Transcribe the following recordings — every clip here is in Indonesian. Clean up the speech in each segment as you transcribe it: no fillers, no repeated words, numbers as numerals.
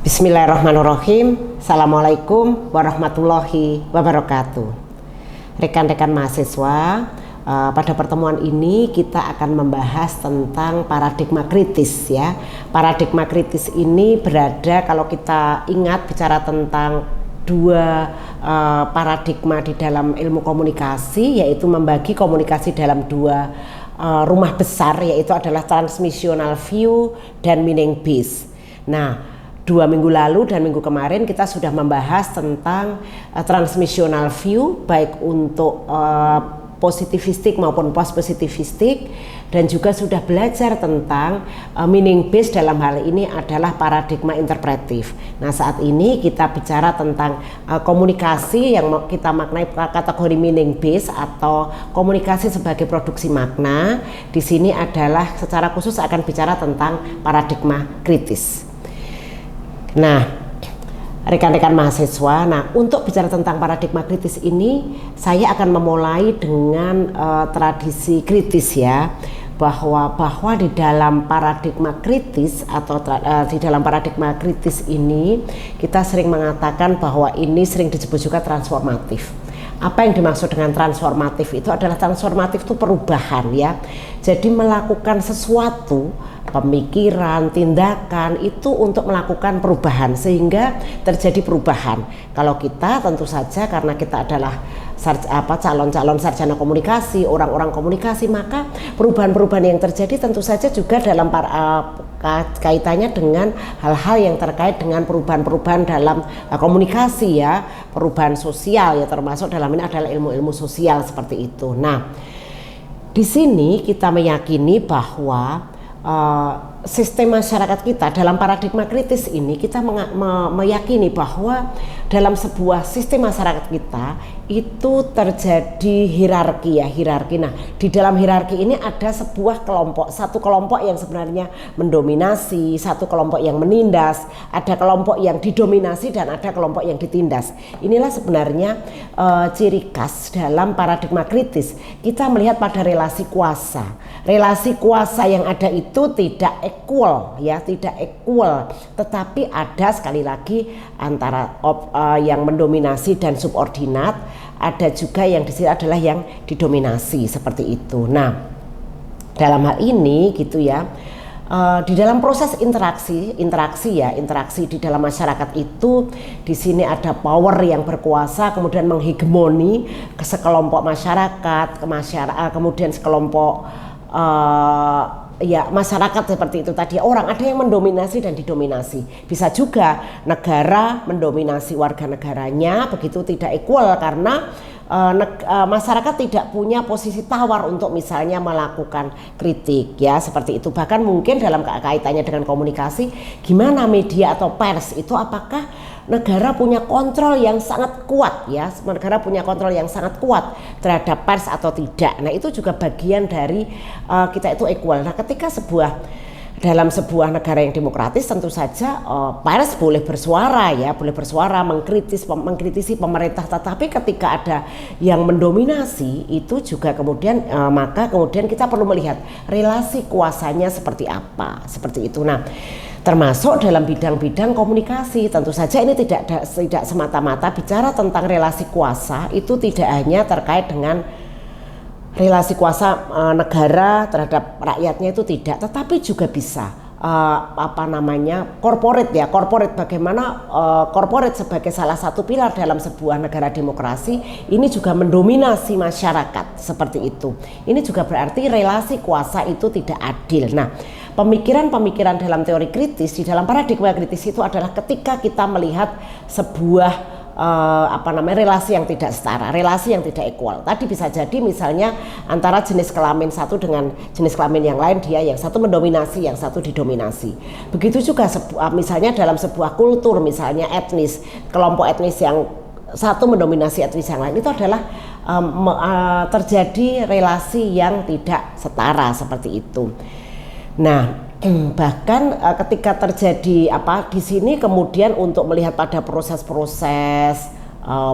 Bismillahirrahmanirrahim. Assalamualaikum warahmatullahi wabarakatuh. Rekan-rekan mahasiswa, pada pertemuan ini kita akan membahas tentang paradigma kritis ya. Paradigma kritis ini berada, kalau kita ingat bicara tentang dua paradigma di dalam ilmu komunikasi, yaitu membagi komunikasi dalam dua rumah besar, yaitu adalah transmissional view dan meaning based. Nah, 2 minggu lalu dan minggu kemarin kita sudah membahas tentang transmissional view, baik untuk positivistik maupun post positivistik, dan juga sudah belajar tentang meaning based. Dalam hal ini adalah paradigma interpretif. Nah, saat ini kita bicara tentang komunikasi yang kita maknai kategori meaning based atau komunikasi sebagai produksi makna. Di sini adalah secara khusus akan bicara tentang paradigma kritis. Nah, rekan-rekan mahasiswa, untuk bicara tentang paradigma kritis ini, saya akan memulai dengan tradisi kritis ya, bahwa di dalam paradigma kritis atau di dalam paradigma kritis ini kita sering mengatakan bahwa ini sering disebut juga transformatif. Apa yang dimaksud dengan transformatif itu adalah transformatif itu perubahan ya. Jadi melakukan sesuatu, pemikiran, tindakan itu untuk melakukan perubahan sehingga terjadi perubahan. Kalau kita tentu saja karena kita adalah calon-calon sarjana komunikasi, orang-orang komunikasi, maka perubahan-perubahan yang terjadi tentu saja juga dalam kaitannya dengan hal-hal yang terkait dengan perubahan-perubahan dalam komunikasi ya, perubahan sosial ya, termasuk dalam ini adalah ilmu-ilmu sosial seperti itu. Nah, di sini kita meyakini bahwa sistem masyarakat kita dalam paradigma kritis ini kita meyakini bahwa dalam sebuah sistem masyarakat kita itu terjadi hierarki ya, hierarki. Nah, di dalam hierarki ini ada sebuah kelompok, satu kelompok yang sebenarnya mendominasi, satu kelompok yang menindas, ada kelompok yang didominasi dan ada kelompok yang ditindas. Inilah sebenarnya ciri khas dalam paradigma kritis. Kita melihat pada relasi kuasa. Relasi kuasa yang ada itu tidak equal ya, tidak equal, tetapi ada sekali lagi antara yang mendominasi dan subordinat, ada juga yang di sini adalah yang didominasi seperti itu. Nah, dalam hal ini gitu ya, di dalam proses interaksi di dalam masyarakat itu, di sini ada power yang berkuasa kemudian menghegemoni ke sekelompok masyarakat, kemudian sekelompok ya masyarakat seperti itu tadi, orang ada yang mendominasi dan didominasi. Bisa juga negara mendominasi warga negaranya, begitu tidak equal karena masyarakat tidak punya posisi tawar untuk misalnya melakukan kritik ya, seperti itu. Bahkan mungkin dalam kaitannya dengan komunikasi, gimana media atau pers itu, apakah negara punya kontrol yang sangat kuat ya, negara punya kontrol yang sangat kuat terhadap pers atau tidak. Nah, itu juga bagian dari kita itu equal. Nah, ketika dalam sebuah negara yang demokratis tentu saja pers boleh bersuara ya, boleh bersuara mengkritisi pemerintah, tetapi ketika ada yang mendominasi itu juga kemudian maka kemudian kita perlu melihat relasi kuasanya seperti apa, seperti itu. Nah, termasuk dalam bidang-bidang komunikasi tentu saja ini tidak semata-mata bicara tentang relasi kuasa, itu tidak hanya terkait dengan relasi kuasa negara terhadap rakyatnya, itu tidak, tetapi juga bisa corporate ya, bagaimana corporate sebagai salah satu pilar dalam sebuah negara demokrasi ini juga mendominasi masyarakat seperti itu. Ini juga berarti relasi kuasa itu tidak adil. Nah, pemikiran-pemikiran dalam teori kritis di dalam paradigma kritis itu adalah ketika kita melihat sebuah relasi yang tidak setara, relasi yang tidak equal. Tadi bisa jadi misalnya antara jenis kelamin satu dengan jenis kelamin yang lain, dia yang satu mendominasi, yang satu didominasi. Begitu juga misalnya dalam sebuah kultur, misalnya etnis, kelompok etnis yang satu mendominasi etnis yang lain, itu adalah terjadi relasi yang tidak setara seperti itu. Nah, bahkan ketika terjadi di sini kemudian untuk melihat pada proses-proses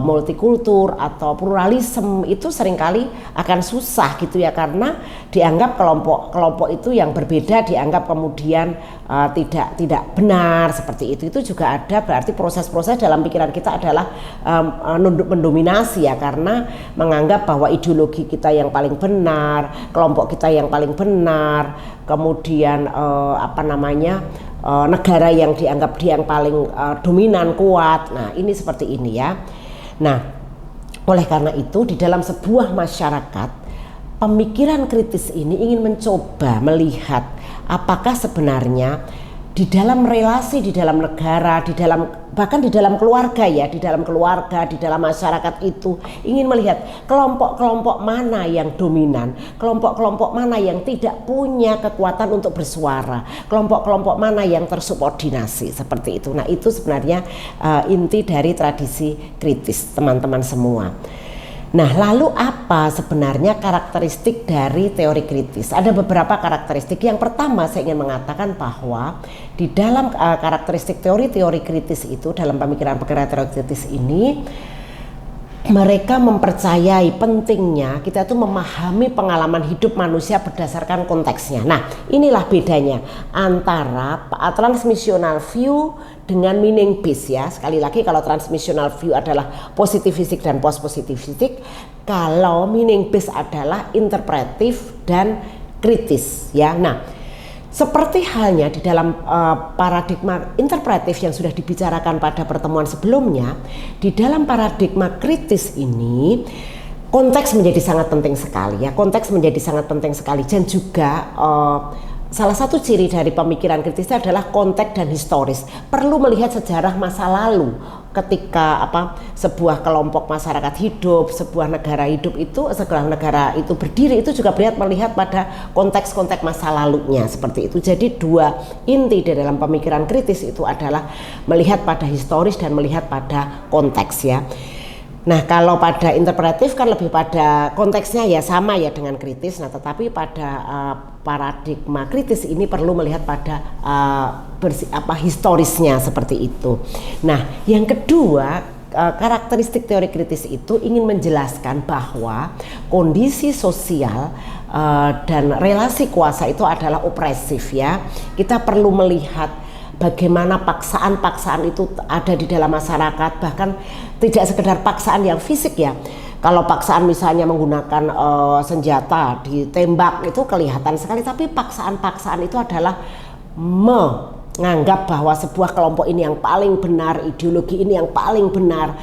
multikultur atau pluralisme itu seringkali akan susah gitu ya, karena dianggap kelompok itu yang berbeda dianggap kemudian tidak benar seperti itu. Itu juga ada berarti proses-proses dalam pikiran kita adalah mendominasi ya, karena menganggap bahwa ideologi kita yang paling benar, kelompok kita yang paling benar, kemudian negara yang dianggap dia yang paling dominan, kuat. Nah, ini seperti ini ya. Nah, oleh karena itu di dalam sebuah masyarakat, pemikiran kritis ini ingin mencoba melihat apakah sebenarnya di dalam relasi, di dalam negara, bahkan di dalam keluarga ya, di dalam keluarga, di dalam masyarakat itu ingin melihat kelompok-kelompok mana yang dominan, kelompok-kelompok mana yang tidak punya kekuatan untuk bersuara, kelompok-kelompok mana yang tersubordinasi, seperti itu. Nah, itu sebenarnya inti dari tradisi kritis, teman-teman semua. Nah, lalu apa sebenarnya karakteristik dari teori kritis? Ada beberapa karakteristik. Yang pertama, saya ingin mengatakan bahwa di dalam karakteristik teori-teori kritis itu, dalam pemikiran-pemikiran teori kritis ini, mereka mempercayai pentingnya kita itu memahami pengalaman hidup manusia berdasarkan konteksnya. Nah, inilah bedanya antara transmissional view dengan meaning based ya. Sekali lagi, kalau transmissional view adalah positivistik dan post positivistik, kalau meaning based adalah interpretif dan kritis ya. Nah, seperti halnya di dalam paradigma interpretif yang sudah dibicarakan pada pertemuan sebelumnya, di dalam paradigma kritis ini konteks menjadi sangat penting sekali ya. Konteks menjadi sangat penting sekali, dan juga salah satu ciri dari pemikiran kritis adalah konteks dan historis. Perlu melihat sejarah masa lalu ketika sebuah kelompok masyarakat hidup, sebuah negara hidup itu, sebuah negara itu berdiri, itu juga melihat pada konteks-konteks masa lalunya seperti itu. Jadi dua inti di dalam pemikiran kritis itu adalah melihat pada historis dan melihat pada konteks ya. Nah, kalau pada interpretif kan lebih pada konteksnya ya, sama ya dengan kritis. Nah, tetapi pada paradigma kritis ini perlu melihat pada historisnya seperti itu. Nah, yang kedua, karakteristik teori kritis itu ingin menjelaskan bahwa kondisi sosial dan relasi kuasa itu adalah opresif ya. Kita perlu melihat bagaimana paksaan-paksaan itu ada di dalam masyarakat, bahkan tidak sekedar paksaan yang fisik ya. Kalau paksaan misalnya menggunakan senjata ditembak itu kelihatan sekali, tapi paksaan-paksaan itu adalah menganggap bahwa sebuah kelompok ini yang paling benar, ideologi ini yang paling benar,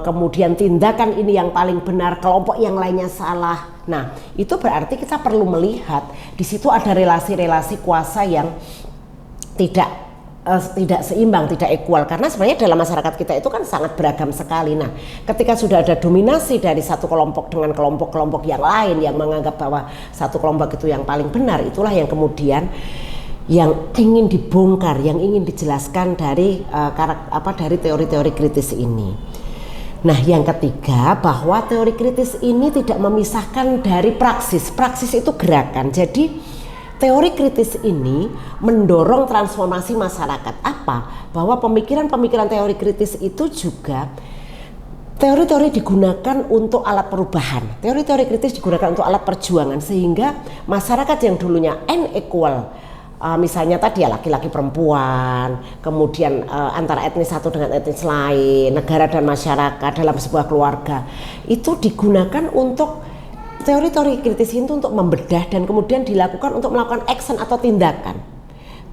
kemudian tindakan ini yang paling benar, kelompok yang lainnya salah. Nah, itu berarti kita perlu melihat di situ ada relasi-relasi kuasa yang tidak seimbang, tidak equal, karena sebenarnya dalam masyarakat kita itu kan sangat beragam sekali. Nah, ketika sudah ada dominasi dari satu kelompok dengan kelompok-kelompok yang lain yang menganggap bahwa satu kelompok itu yang paling benar, itulah yang kemudian yang ingin dibongkar, yang ingin dijelaskan dari dari teori-teori kritis ini. Nah, yang ketiga, bahwa teori kritis ini tidak memisahkan dari praksis. Praksis itu gerakan. Jadi teori kritis ini mendorong transformasi masyarakat. Apa? Bahwa pemikiran-pemikiran teori kritis itu juga teori-teori digunakan untuk alat perubahan. Teori-teori kritis digunakan untuk alat perjuangan, sehingga masyarakat yang dulunya unequal, misalnya tadi ya laki-laki perempuan, kemudian antara etnis satu dengan etnis lain, negara dan masyarakat dalam sebuah keluarga, itu digunakan untuk teori-teori kritis itu untuk membedah dan kemudian dilakukan untuk melakukan action atau tindakan.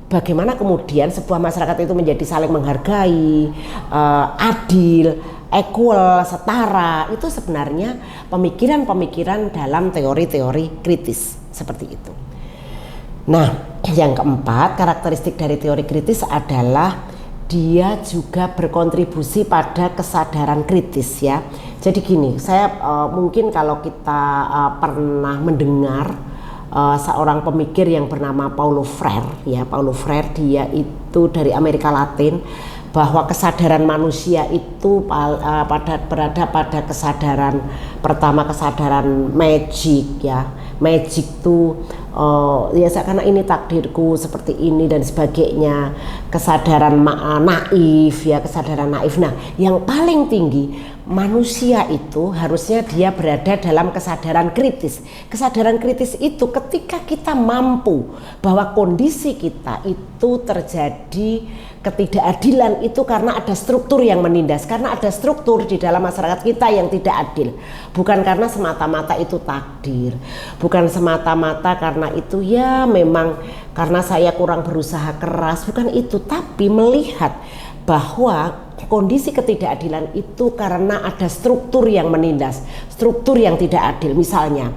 Bagaimana kemudian sebuah masyarakat itu menjadi saling menghargai, adil, equal, setara. Itu sebenarnya pemikiran-pemikiran dalam teori-teori kritis seperti itu. Nah, yang keempat, karakteristik dari teori kritis adalah dia juga berkontribusi pada kesadaran kritis ya. Jadi gini, saya mungkin kalau kita pernah mendengar seorang pemikir yang bernama Paulo Freire ya. Paulo Freire, dia itu dari Amerika Latin, bahwa kesadaran manusia itu berada pada kesadaran pertama, kesadaran magic ya. Magic itu ya karena ini takdirku seperti ini dan sebagainya, kesadaran naif ya, kesadaran naif. Nah, yang paling tinggi manusia itu harusnya dia berada dalam kesadaran kritis. Kesadaran kritis itu ketika kita mampu bahwa kondisi kita itu terjadi ketidakadilan itu karena ada struktur yang menindas, karena ada struktur di dalam masyarakat kita yang tidak adil, bukan karena semata-mata itu takdir, bukan semata-mata karena itu ya memang karena saya kurang berusaha keras, bukan itu, tapi melihat bahwa kondisi ketidakadilan itu karena ada struktur yang menindas, struktur yang tidak adil. Misalnya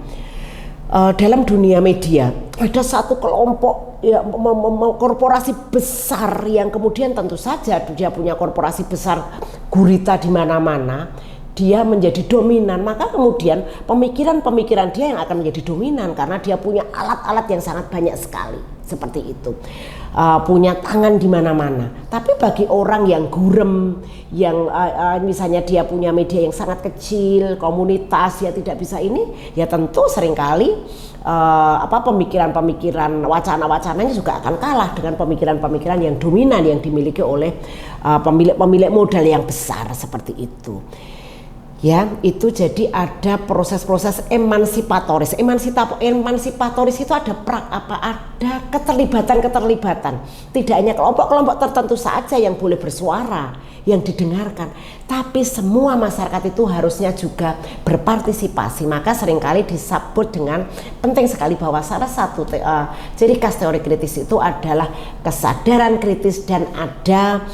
dalam dunia media ada satu kelompok ya, korporasi besar yang kemudian tentu saja dia punya korporasi besar gurita di mana-mana, dia menjadi dominan, maka kemudian pemikiran-pemikiran dia yang akan menjadi dominan karena dia punya alat-alat yang sangat banyak sekali seperti itu, punya tangan di mana-mana. Tapi bagi orang yang gurem, yang misalnya dia punya media yang sangat kecil, komunitas ya tidak bisa ini, ya tentu seringkali pemikiran-pemikiran, wacana-wacananya juga akan kalah dengan pemikiran-pemikiran yang dominan yang dimiliki oleh pemilik modal yang besar seperti itu. Ya, itu jadi ada proses-proses emansipatoris. Emansipatoris itu ada ada keterlibatan. Tidak hanya kelompok-kelompok tertentu saja yang boleh bersuara, yang didengarkan, tapi semua masyarakat itu harusnya juga berpartisipasi. Maka seringkali disebut dengan penting sekali bahwa salah satu ciri khas teori kritis itu adalah kesadaran kritis dan ada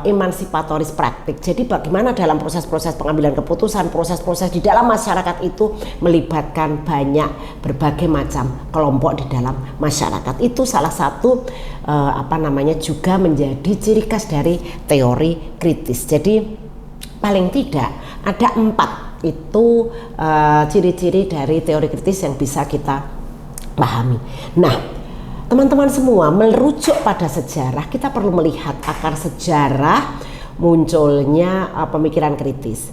emansipatoris praktik. Jadi bagaimana dalam proses-proses pengambilan keputusan, proses-proses di dalam masyarakat itu melibatkan berbagai macam kelompok di dalam masyarakat. Itu salah satu juga menjadi ciri khas dari teori kritis. Jadi paling tidak ada 4 itu ciri-ciri dari teori kritis yang bisa kita pahami. Nah, teman-teman semua, merujuk pada sejarah, kita perlu melihat akar sejarah munculnya pemikiran kritis.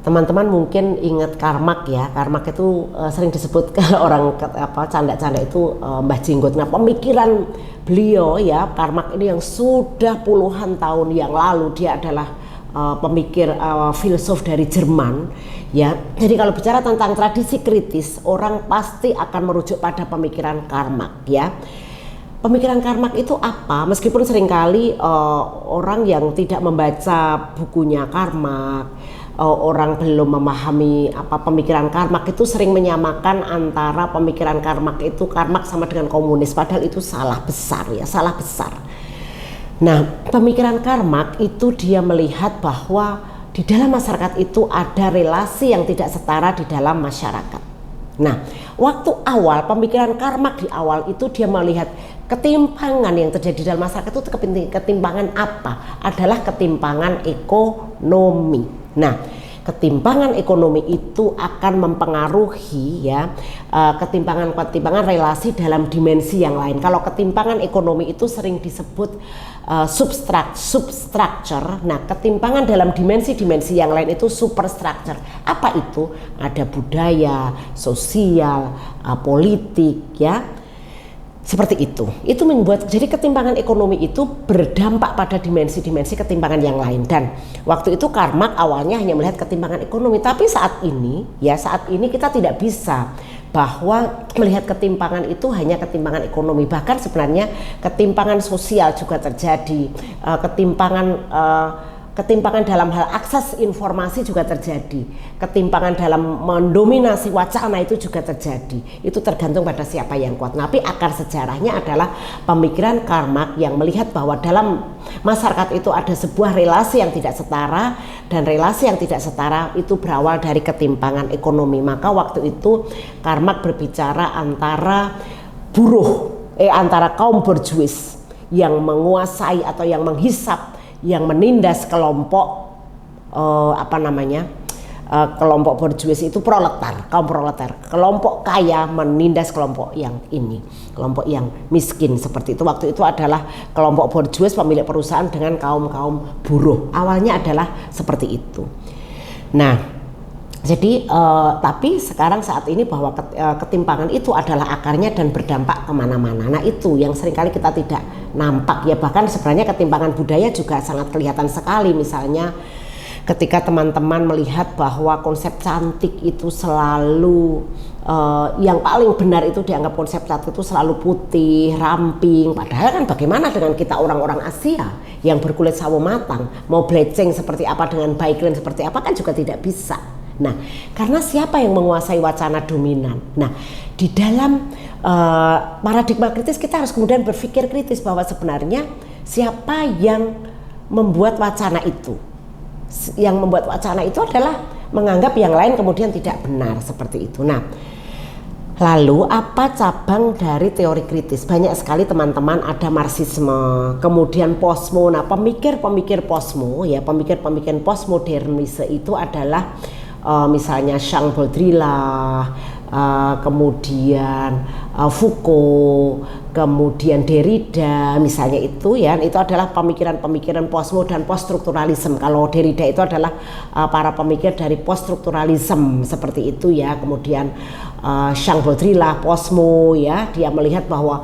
Teman-teman mungkin ingat Karmak ya, Karmak itu sering disebut orang canda-canda itu Mbah Jenggot. Nah, pemikiran beliau ya, Karmak ini yang sudah puluhan tahun yang lalu, dia adalah pemikir filsuf dari Jerman ya. Jadi kalau bicara tentang tradisi kritis, orang pasti akan merujuk pada pemikiran Karmak ya. Pemikiran Karmak itu apa? Meskipun seringkali orang yang tidak membaca bukunya Karmak, orang belum memahami pemikiran Karmak itu sering menyamakan antara pemikiran Karmak itu Karmak sama dengan komunis, padahal itu salah besar ya, salah besar. Nah, pemikiran Karmak itu dia melihat bahwa di dalam masyarakat itu ada relasi yang tidak setara di dalam masyarakat. Nah, waktu awal pemikiran Karmak di awal itu dia melihat ketimpangan yang terjadi dalam masyarakat itu ketimpangan apa? Adalah ketimpangan ekonomi. Nah, ketimpangan ekonomi itu akan mempengaruhi ya ketimpangan relasi dalam dimensi yang lain. Kalau ketimpangan ekonomi itu sering disebut substructure. Nah, ketimpangan dalam dimensi-dimensi yang lain itu superstructure. Apa itu? Ada budaya, sosial, politik ya. Seperti itu. Itu membuat jadi ketimpangan ekonomi itu berdampak pada dimensi-dimensi ketimpangan yang lain. Dan waktu itu Karmak awalnya hanya melihat ketimpangan ekonomi, tapi saat ini kita tidak bisa bahwa melihat ketimpangan itu hanya ketimpangan ekonomi. Bahkan sebenarnya ketimpangan sosial juga terjadi, ketimpangan dalam hal akses informasi juga terjadi, ketimpangan dalam mendominasi wacana itu juga terjadi. Itu tergantung pada siapa yang kuat. Tapi akar sejarahnya adalah pemikiran Karmak yang melihat bahwa dalam masyarakat itu ada sebuah relasi yang tidak setara, dan relasi yang tidak setara itu berawal dari ketimpangan ekonomi. Maka waktu itu Karmak berbicara antara antara kaum borjuis yang menguasai atau yang menghisap, yang menindas kelompok kelompok borjuis itu kaum proletar, kelompok kaya menindas kelompok yang kelompok yang miskin seperti itu. Waktu itu adalah kelompok borjuis pemilik perusahaan dengan kaum buruh. Awalnya adalah seperti itu. Nah, Jadi tapi sekarang saat ini bahwa ketimpangan itu adalah akarnya dan berdampak kemana-mana. Nah itu yang seringkali kita tidak nampak ya, bahkan sebenarnya ketimpangan budaya juga sangat kelihatan sekali. Misalnya ketika teman-teman melihat bahwa konsep cantik itu selalu yang paling benar itu dianggap konsep cantik itu selalu putih, ramping. Padahal kan bagaimana dengan kita orang-orang Asia yang berkulit sawo matang, mau bleaching seperti apa dengan baikline seperti apa kan juga tidak bisa. Nah, karena siapa yang menguasai wacana dominan? Nah, di dalam paradigma kritis kita harus kemudian berpikir kritis bahwa sebenarnya siapa yang membuat wacana itu? Yang membuat wacana itu adalah menganggap yang lain kemudian tidak benar seperti itu. Nah, lalu apa cabang dari teori kritis? Banyak sekali teman-teman, ada Marxisme, kemudian posmo. Nah, pemikir-pemikir posmo ya, pemikir-pemikir postmodernisme itu adalah misalnya Jean Baudrillard, kemudian Foucault, kemudian Derrida, misalnya itu ya, itu adalah pemikiran-pemikiran posmo dan poststrukturalisme. Kalau Derrida itu adalah para pemikir dari poststrukturalisme seperti itu ya. Kemudian Jean Baudrillard posmo ya, dia melihat bahwa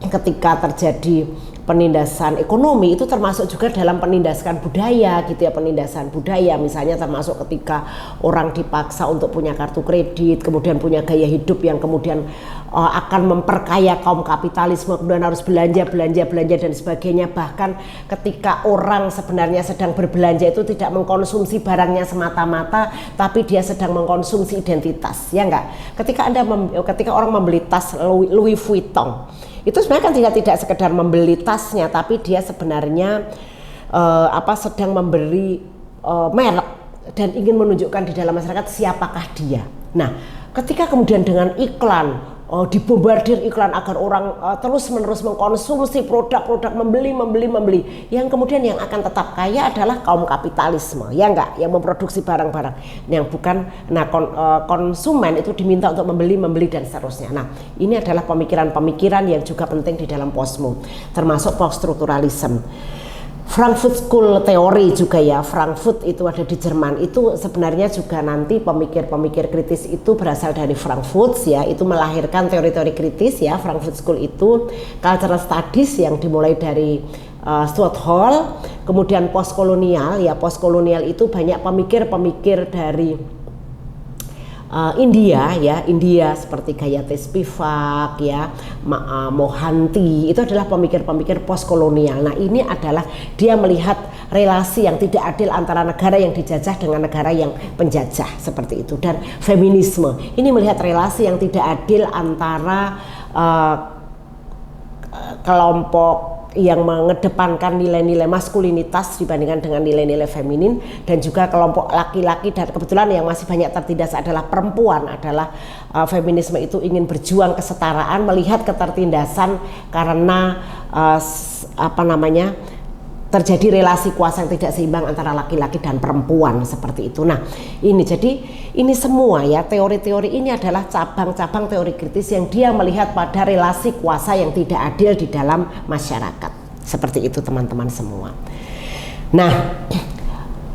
ketika terjadi penindasan ekonomi itu termasuk juga dalam penindasan budaya gitu ya, penindasan budaya misalnya termasuk ketika orang dipaksa untuk punya kartu kredit, kemudian punya gaya hidup yang kemudian akan memperkaya kaum kapitalisme, kemudian harus belanja dan sebagainya. Bahkan ketika orang sebenarnya sedang berbelanja itu tidak mengkonsumsi barangnya semata-mata, tapi dia sedang mengkonsumsi identitas, ya enggak? Ketika orang membeli tas Louis Vuitton, itu sebenarnya kan tidak sekedar membeli tasnya, tapi dia sebenarnya sedang memberi merek dan ingin menunjukkan di dalam masyarakat siapakah dia. Nah, ketika kemudian dengan iklan dibombardir iklan agar orang terus-menerus mengkonsumsi produk-produk, membeli, yang kemudian yang akan tetap kaya adalah kaum kapitalisme, ya enggak, yang memproduksi barang-barang yang bukan. Nah, konsumen itu diminta untuk membeli dan seterusnya. Nah, ini adalah pemikiran-pemikiran yang juga penting di dalam posmo, termasuk poststrukturalisme. Frankfurt School teori juga ya, Frankfurt itu ada di Jerman, itu sebenarnya juga nanti pemikir-pemikir kritis itu berasal dari Frankfurt ya, itu melahirkan teori-teori kritis ya. Frankfurt School itu cultural studies yang dimulai dari Stuart Hall, kemudian postkolonial ya, postkolonial itu banyak pemikir-pemikir dari India seperti Gayatri Spivak ya, Mohanty, itu adalah pemikir-pemikir postkolonial. Nah, ini adalah dia melihat relasi yang tidak adil antara negara yang dijajah dengan negara yang penjajah seperti itu. Dan feminisme ini melihat relasi yang tidak adil antara kelompok yang mengedepankan nilai-nilai maskulinitas dibandingkan dengan nilai-nilai feminin, dan juga kelompok laki-laki, dan kebetulan yang masih banyak tertindas adalah perempuan. Adalah feminisme itu ingin berjuang kesetaraan, melihat ketertindasan karena terjadi relasi kuasa yang tidak seimbang antara laki-laki dan perempuan seperti itu. Nah, ini semua ya, teori-teori ini adalah cabang-cabang teori kritis yang dia melihat pada relasi kuasa yang tidak adil di dalam masyarakat. Seperti itu teman-teman semua. Nah,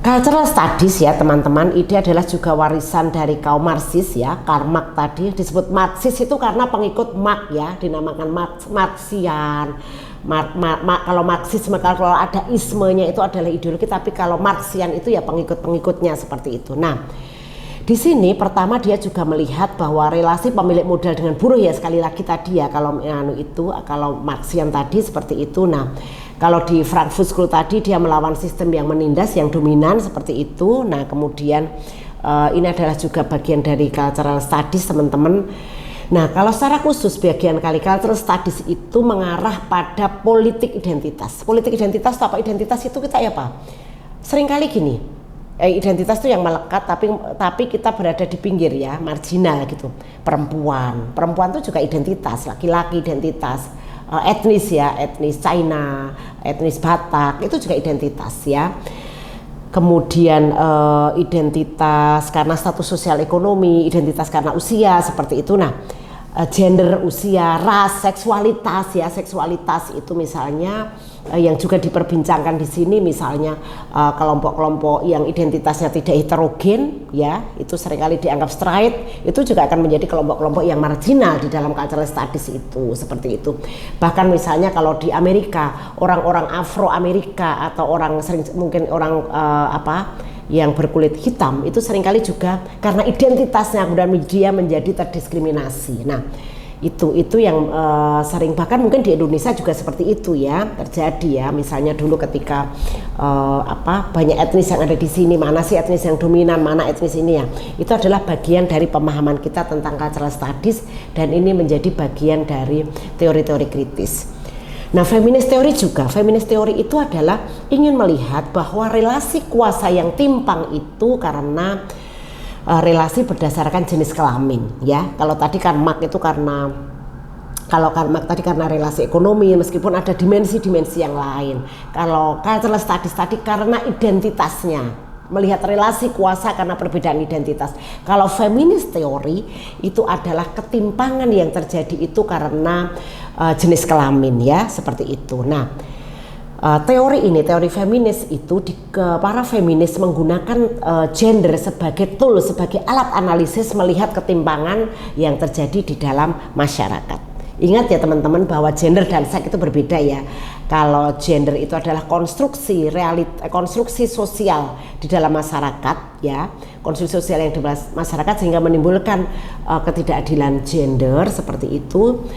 cultural studies ya teman-teman, ini adalah juga warisan dari kaum Marxis ya. Karl Marx tadi disebut Marxis itu karena pengikut Marx ya, dinamakan Marxian. Kalau Marxisme, kalau ada ismenya itu adalah ideologi, tapi kalau Marxian itu ya pengikut-pengikutnya seperti itu. Nah, di sini pertama dia juga melihat bahwa relasi pemilik modal dengan buruh ya, sekali lagi tadi ya, kalau Marxian tadi seperti itu. Nah, kalau di Frankfurt School tadi dia melawan sistem yang menindas, yang dominan seperti itu. Nah, kemudian ini adalah juga bagian dari cultural studies teman-teman. Nah, kalau secara khusus bagian cultural studies itu mengarah pada politik identitas. Politik identitas itu apa? Identitas itu kita ya apa? Seringkali gini, identitas itu yang melekat, tapi kita berada di pinggir ya, marginal gitu. Perempuan itu juga identitas, laki-laki identitas, etnis ya, etnis China, etnis Batak, itu juga identitas ya. Kemudian identitas karena status sosial ekonomi, identitas karena usia seperti itu. Nah, gender, usia, ras, seksualitas ya. Seksualitas itu misalnya yang juga diperbincangkan di sini, misalnya kelompok-kelompok yang identitasnya tidak heterogen ya, itu seringkali dianggap straight, itu juga akan menjadi kelompok-kelompok yang marginal di dalam cultural studies itu, seperti itu. Bahkan misalnya kalau di Amerika, orang-orang Afro Amerika atau orang mungkin orang yang berkulit hitam itu seringkali juga karena identitasnya kemudian media menjadi terdiskriminasi. Nah, itu yang sering, bahkan mungkin di Indonesia juga seperti itu ya terjadi ya. Misalnya dulu ketika banyak etnis yang ada di sini, mana sih etnis yang dominan, mana etnis ini ya. Itu adalah bagian dari pemahaman kita tentang cultural studies, dan ini menjadi bagian dari teori-teori kritis. Nah, feminist teori juga, feminist teori itu adalah ingin melihat bahwa relasi kuasa yang timpang itu karena relasi berdasarkan jenis kelamin ya. Kalau tadi kan Marx itu karena relasi ekonomi, meskipun ada dimensi-dimensi yang lain. Kalau cultural studies tadi karena identitasnya, melihat relasi kuasa karena perbedaan identitas. Kalau feminist teori itu adalah ketimpangan yang terjadi itu karena jenis kelamin ya, seperti itu. Nah, teori feminis itu para feminis menggunakan gender sebagai tool, sebagai alat analisis melihat ketimpangan yang terjadi di dalam masyarakat. Ingat ya teman-teman bahwa gender dan seks itu berbeda ya. Kalau gender itu adalah konstruksi sosial di dalam masyarakat ya, konstruksi sosial yang di masyarakat sehingga menimbulkan ketidakadilan gender seperti itu.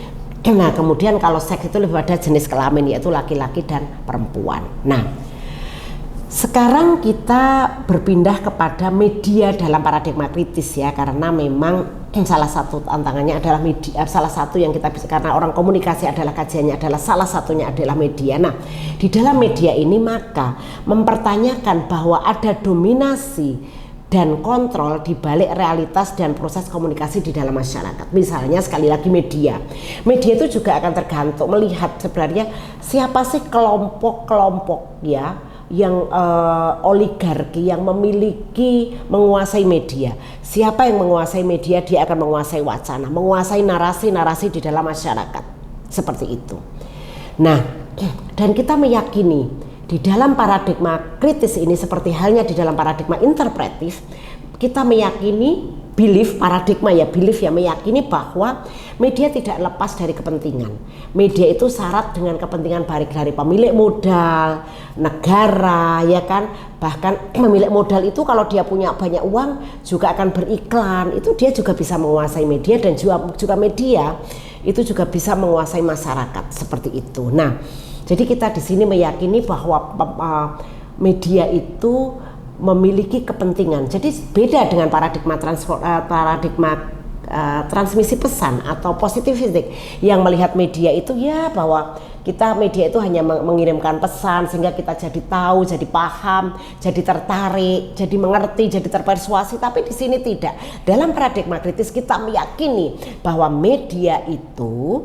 Nah, kemudian kalau seks itu lebih pada jenis kelamin, yaitu laki-laki dan perempuan. Nah, sekarang kita berpindah kepada media dalam paradigma kritis ya, karena memang salah satu tantangannya adalah media, salah satu yang kita bisa, karena orang komunikasi adalah kajiannya adalah salah satunya adalah media. Nah, di dalam media ini maka mempertanyakan bahwa ada dominasi dan kontrol di balik realitas dan proses komunikasi di dalam masyarakat. Misalnya sekali lagi media itu juga akan tergantung melihat sebenarnya siapa sih kelompok-kelompok ya yang oligarki yang menguasai media. Siapa yang menguasai media, dia akan menguasai wacana, menguasai narasi-narasi di dalam masyarakat, seperti itu. Nah, dan kita meyakini di dalam paradigma kritis ini, seperti halnya di dalam paradigma interpretif, kita meyakini meyakini bahwa media tidak lepas dari kepentingan. Media itu syarat dengan kepentingan baik dari pemilik modal, negara, ya kan. Bahkan pemilik modal itu kalau dia punya banyak uang juga akan beriklan. Itu dia juga bisa menguasai media, dan juga media itu juga bisa menguasai masyarakat, seperti itu. Nah, jadi kita di sini meyakini bahwa media itu memiliki kepentingan. Jadi beda dengan paradigma transmisi pesan atau positivistik yang melihat media itu ya bahwa media itu hanya mengirimkan pesan sehingga kita jadi tahu, jadi paham, jadi tertarik, jadi mengerti, jadi terpersuasi. Tapi di sini tidak. Dalam paradigma kritis kita meyakini bahwa media itu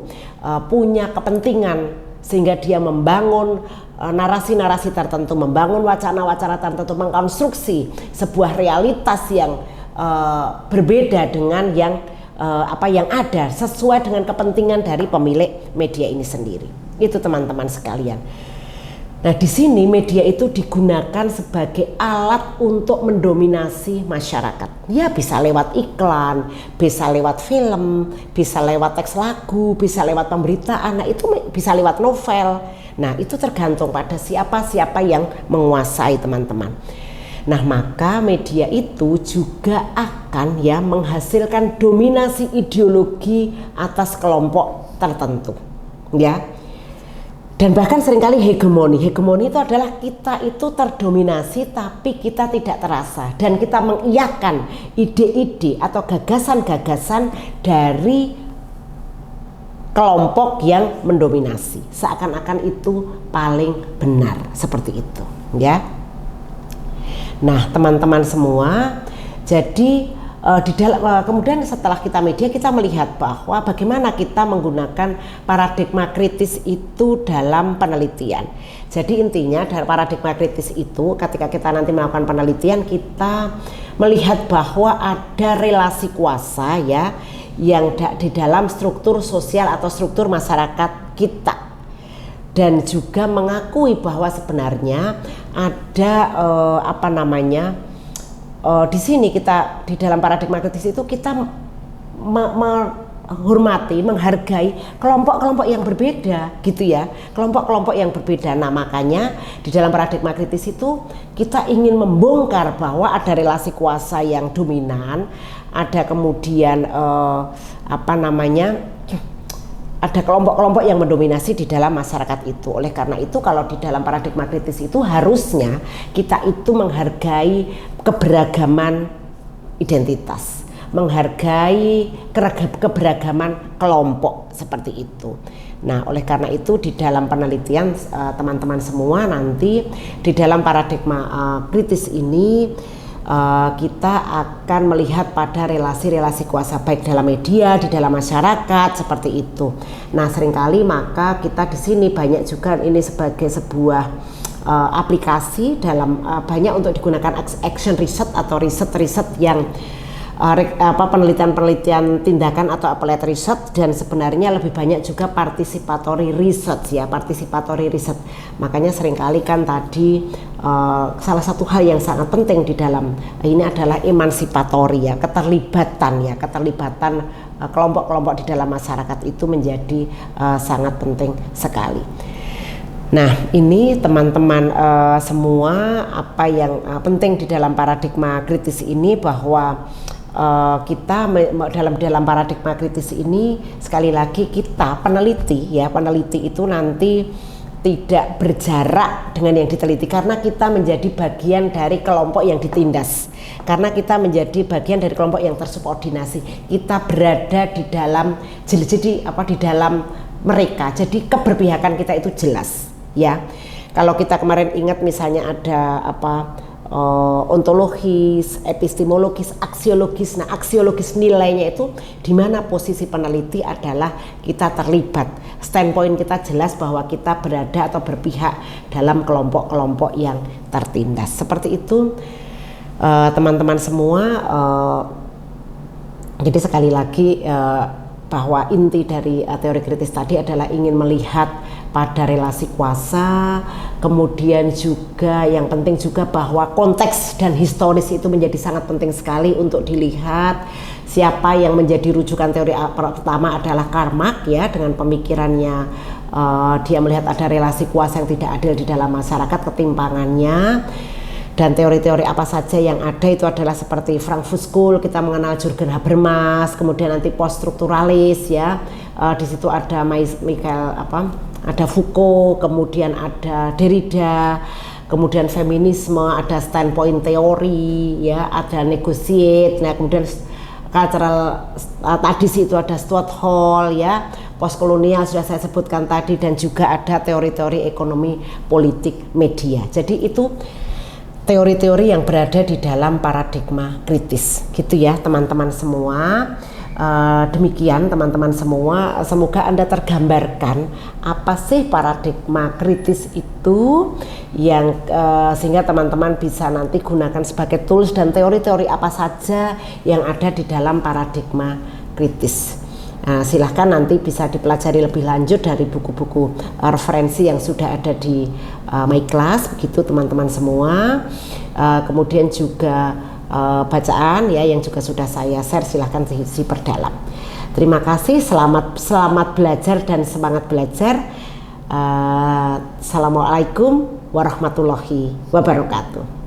punya kepentingan sehingga dia membangun narasi-narasi tertentu, membangun wacana-wacana tertentu, mengkonstruksi sebuah realitas yang berbeda dengan yang ada, sesuai dengan kepentingan dari pemilik media ini sendiri. Itu teman-teman sekalian. Nah, di sini media itu digunakan sebagai alat untuk mendominasi masyarakat. Ya, bisa lewat iklan, bisa lewat film, bisa lewat teks lagu, bisa lewat pemberitaan. Nah, itu bisa lewat novel. Nah, itu tergantung pada siapa yang menguasai, teman-teman. Nah, maka media itu juga akan menghasilkan dominasi ideologi atas kelompok tertentu, ya. Dan bahkan seringkali hegemoni itu adalah kita itu terdominasi tapi kita tidak terasa, dan kita mengiyakan ide-ide atau gagasan-gagasan dari kelompok yang mendominasi, seakan-akan itu paling benar, seperti itu ya. Nah, teman-teman semua, jadi kemudian setelah kita media, kita melihat bahwa bagaimana kita menggunakan paradigma kritis itu dalam penelitian. Jadi intinya dari paradigma kritis itu, ketika kita nanti melakukan penelitian, kita melihat bahwa ada relasi kuasa ya yang di dalam struktur sosial atau struktur masyarakat kita, dan juga mengakui bahwa sebenarnya ada di sini kita di dalam paradigma kritis itu kita menghormati, menghargai kelompok-kelompok yang berbeda gitu ya, kelompok-kelompok yang berbeda. Nah makanya di dalam paradigma kritis itu kita ingin membongkar bahwa ada relasi kuasa yang dominan, ada kemudian ada kelompok-kelompok yang mendominasi di dalam masyarakat itu. Oleh karena itu kalau di dalam paradigma kritis itu harusnya kita itu menghargai keberagaman identitas, menghargai keberagaman kelompok seperti itu. Nah, oleh karena itu di dalam penelitian teman-teman semua nanti di dalam paradigma kritis ini kita akan melihat pada relasi-relasi kuasa baik dalam media, di dalam masyarakat seperti itu. Nah, seringkali maka kita di sini banyak juga ini sebagai sebuah aplikasi dalam banyak untuk digunakan action research atau riset yang penelitian-penelitian tindakan atau applied research, dan sebenarnya lebih banyak juga participatory research ya, participatory research. Makanya seringkali kan tadi salah satu hal yang sangat penting di dalam ini adalah emansipatory ya, keterlibatan kelompok-kelompok di dalam masyarakat itu menjadi sangat penting sekali. Nah, ini teman-teman semua apa yang penting di dalam paradigma kritis ini, bahwa kita dalam paradigma kritis ini sekali lagi kita peneliti itu nanti tidak berjarak dengan yang diteliti, karena kita menjadi bagian dari kelompok yang ditindas, karena kita menjadi bagian dari kelompok yang tersubordinasi, kita berada di dalam di dalam mereka, jadi keberpihakan kita itu jelas ya. Kalau kita kemarin ingat misalnya ada ontologis, epistemologis, aksiologis. Nah, aksiologis nilainya itu di mana posisi peneliti adalah kita terlibat. Standpoint kita jelas bahwa kita berada atau berpihak dalam kelompok-kelompok yang tertindas. Seperti itu teman-teman semua. Jadi sekali lagi bahwa inti dari teori kritis tadi adalah ingin melihat pada relasi kuasa, kemudian juga yang penting juga bahwa konteks dan historis itu menjadi sangat penting sekali untuk dilihat. Siapa yang menjadi rujukan teori pertama adalah Karl Marx ya, dengan pemikirannya dia melihat ada relasi kuasa yang tidak adil di dalam masyarakat, ketimpangannya. Dan teori-teori apa saja yang ada itu adalah seperti Frankfurt School, kita mengenal Jürgen Habermas, kemudian nanti post-strukturalis ya, di situ ada ada Foucault, kemudian ada Derrida, kemudian feminisme, ada standpoint teori ya, ada negotiate. Nah, kemudian cultural tadi itu ada Stuart Hall ya, postkolonial sudah saya sebutkan tadi, dan juga ada teori-teori ekonomi politik media. Jadi itu teori-teori yang berada di dalam paradigma kritis gitu ya teman-teman semua. Demikian teman-teman semua, semoga Anda tergambarkan apa sih paradigma kritis itu yang sehingga teman-teman bisa nanti gunakan sebagai tools, dan teori-teori apa saja yang ada di dalam paradigma kritis. Silahkan nanti bisa dipelajari lebih lanjut dari buku-buku referensi yang sudah ada di My Class begitu teman-teman semua. Kemudian juga bacaan ya yang juga sudah saya share, silahkan diperdalam. Terima kasih, selamat belajar dan semangat belajar. Assalamualaikum warahmatullahi wabarakatuh.